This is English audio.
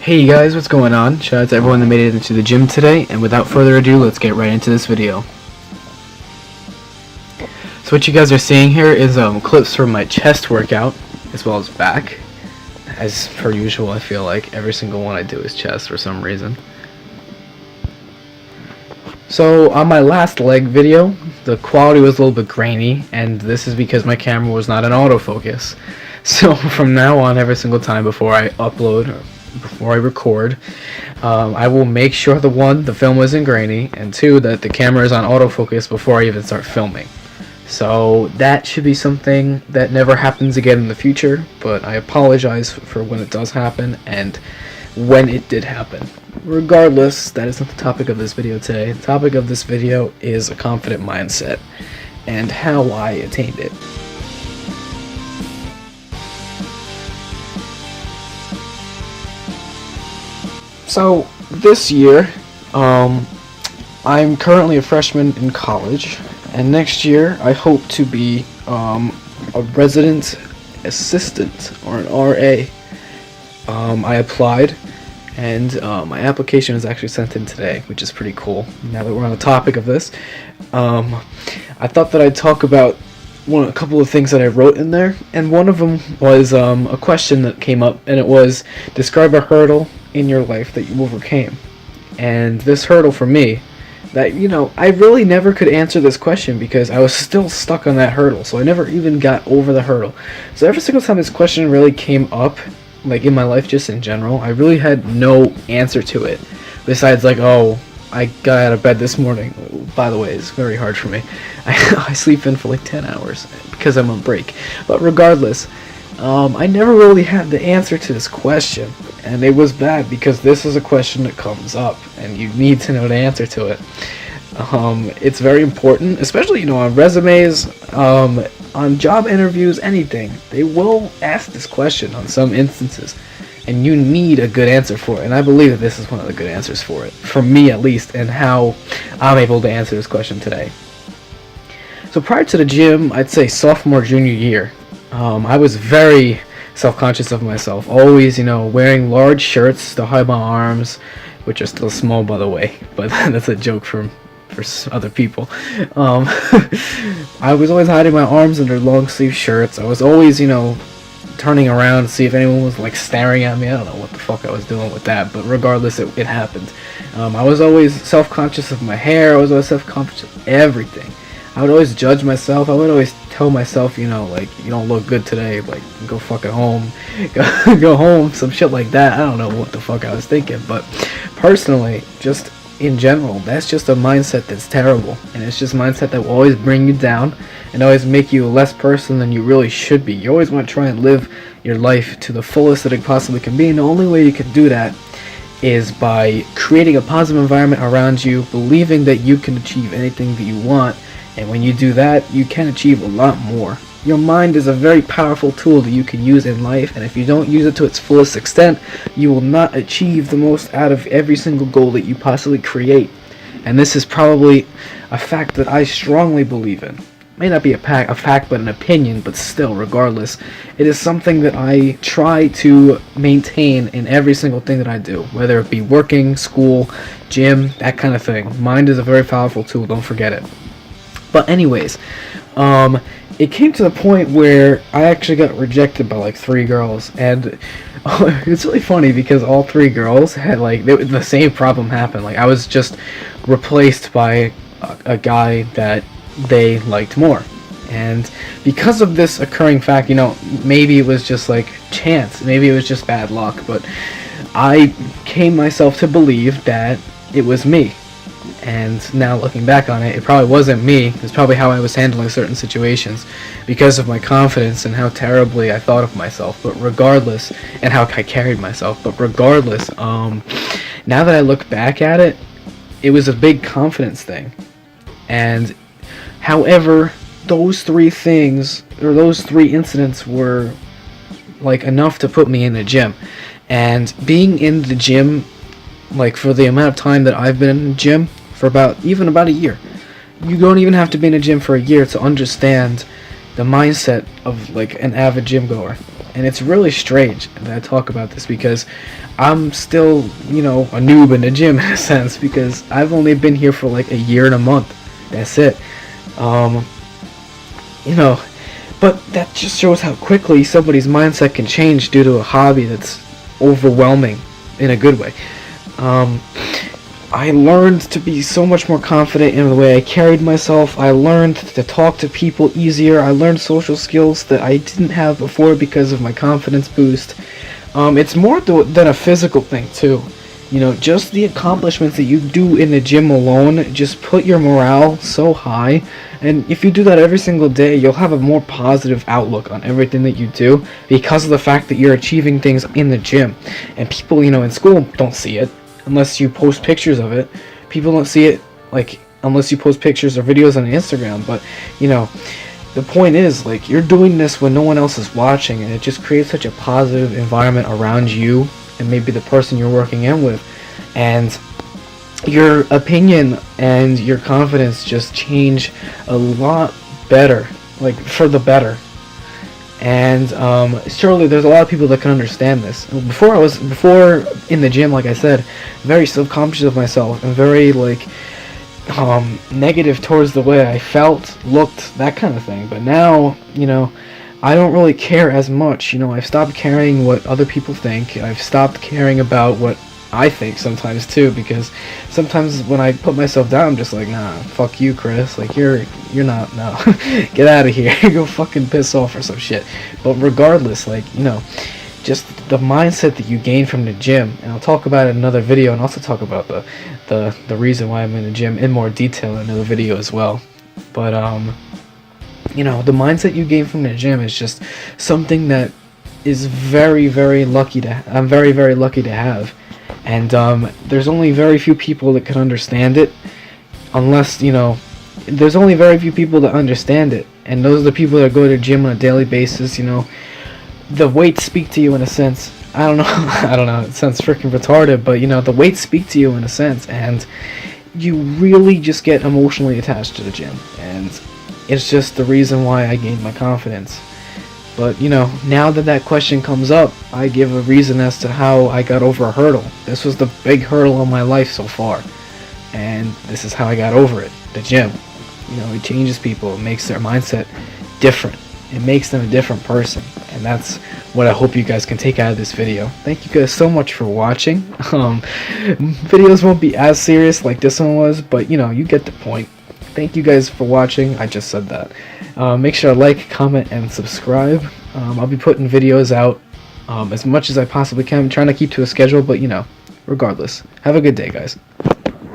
Hey guys, what's going on? Shout out to everyone that made it into the gym today, and without further ado, let's get right into this video. So what you guys are seeing here is clips from my chest workout, as well as back. As per usual, I feel like every single one I do is chest for some reason. So on my last leg video, the quality was a little bit grainy, and this is because my camera was not in autofocus. So from now on, every single time before I upload, or before I record, I will make sure the film isn't grainy, and two, that the camera is on autofocus before I even start filming. So that should be something that never happens again in the future, but I apologize for when it does happen and when it did happen. Regardless, that is not the topic of this video today. The topic of this video is a confident mindset and how I attained it. So this year, I'm currently a freshman in college, and next year I hope to be a resident assistant, or an RA. I applied, and my application is actually sent in today, which is pretty cool. Now that we're on the topic of this, I thought that I'd talk about a couple of things that I wrote in there, and one of them was a question that came up, and it was, describe a hurdle in your life that you overcame. And this hurdle for me, that, I really never could answer this question because I was still stuck on that hurdle, so I never even got over the hurdle. So every single time this question really came up, like in my life just in general, I really had no answer to it, besides like, oh, I got out of bed this morning. By the way, it's very hard for me. I sleep in for like 10 hours because I'm on break. But regardless, I never really had the answer to this question, and it was bad because this is a question that comes up and you need to know the answer to it. It's very important, especially on resumes, on job interviews, anything. They will ask this question on some instances, and you need a good answer for it, and I believe that this is one of the good answers for it, for me at least, and how I'm able to answer this question today. So prior to the gym, I'd say sophomore, junior year, I was very self-conscious of myself, always, wearing large shirts to hide my arms, which are still small, by the way, but that's a joke for other people. I was always hiding my arms under long sleeve shirts. I was always, turning around to see if anyone was like staring at me. I don't know what the fuck I was doing with that, but regardless, it happened. I was always self-conscious of my hair. I was always self-conscious of everything. I would always judge myself. I would always tell myself, like, you don't look good today, like, go fucking home, go home, some shit like that. I don't know what the fuck I was thinking, but personally, just in general, that's just a mindset that's terrible, and it's just a mindset that will always bring you down and always make you a less person than you really should be. You always want to try and live your life to the fullest that it possibly can be, and the only way you can do that is by creating a positive environment around you, believing that you can achieve anything that you want. And when you do that, you can achieve a lot more. Your mind is a very powerful tool that you can use in life, and if you don't use it to its fullest extent, you will not achieve the most out of every single goal that you possibly create. And this is probably a fact that I strongly believe in. It may not be a fact, but an opinion, but still, regardless, it is something that I try to maintain in every single thing that I do, whether it be working, school, gym, that kind of thing. Mind is a very powerful tool, don't forget it. But anyways, it came to the point where I actually got rejected by like 3 girls, and it's really funny because all 3 girls had the same problem happen. Like, I was just replaced by a guy that they liked more, and because of this occurring fact, maybe it was just like chance, maybe it was just bad luck, but I came myself to believe that it was me. And now looking back on it, it probably wasn't me. It's probably how I was handling certain situations because of my confidence and how terribly I thought of myself. But regardless, and how I carried myself. But regardless, now that I look back at it, it was a big confidence thing. And however, those 3 things, or those 3 incidents were like enough to put me in the gym. And being in the gym, like for the amount of time that I've been in the gym, for about a year. You don't even have to be in a gym for a year to understand the mindset of like an avid gym goer. And it's really strange that I talk about this because I'm still, a noob in the gym in a sense, because I've only been here for like a year and a month. That's it. You know, but that just shows how quickly somebody's mindset can change due to a hobby that's overwhelming in a good way. I learned to be so much more confident in the way I carried myself. I learned to talk to people easier. I learned social skills that I didn't have before because of my confidence boost. It's more than a physical thing too. Just the accomplishments that you do in the gym alone just put your morale so high. And if you do that every single day, you'll have a more positive outlook on everything that you do because of the fact that you're achieving things in the gym. And people, in school don't see it unless you post pictures of it. People don't see it, unless you post pictures or videos on Instagram. But, the point is, you're doing this when no one else is watching, and it just creates such a positive environment around you and maybe the person you're working in with. And your opinion and your confidence just change a lot better, for the better. And surely there's a lot of people that can understand this. Before in the gym, like I said, very self-conscious of myself and very negative towards the way I felt, looked, that kind of thing. But now, I don't really care as much. I've stopped caring what other people think. I've stopped caring about what I think sometimes too, because sometimes when I put myself down, I'm just like, nah, fuck you, Chris. You're not, no. Get out of here. Go fucking piss off or some shit. But regardless, just the mindset that you gain from the gym, and I'll talk about it in another video, and also talk about the reason why I'm in the gym in more detail in another video as well. But the mindset you gain from the gym is just something that is very, very lucky I'm very, very lucky to have. And there's only very few people that can understand it, unless, there's only very few people that understand it, and those are the people that go to the gym on a daily basis. The weights speak to you in a sense. I don't know, it sounds freaking retarded, but the weights speak to you in a sense, and you really just get emotionally attached to the gym, and it's just the reason why I gained my confidence. But, now that question comes up, I give a reason as to how I got over a hurdle. This was the big hurdle of my life so far. And this is how I got over it. The gym. It changes people. It makes their mindset different. It makes them a different person. And that's what I hope you guys can take out of this video. Thank you guys so much for watching. Videos won't be as serious like this one was, but, you get the point. Thank you guys for watching. I just said that. Make sure to like, comment, and subscribe. I'll be putting videos out as much as I possibly can. I'm trying to keep to a schedule, but regardless. Have a good day, guys.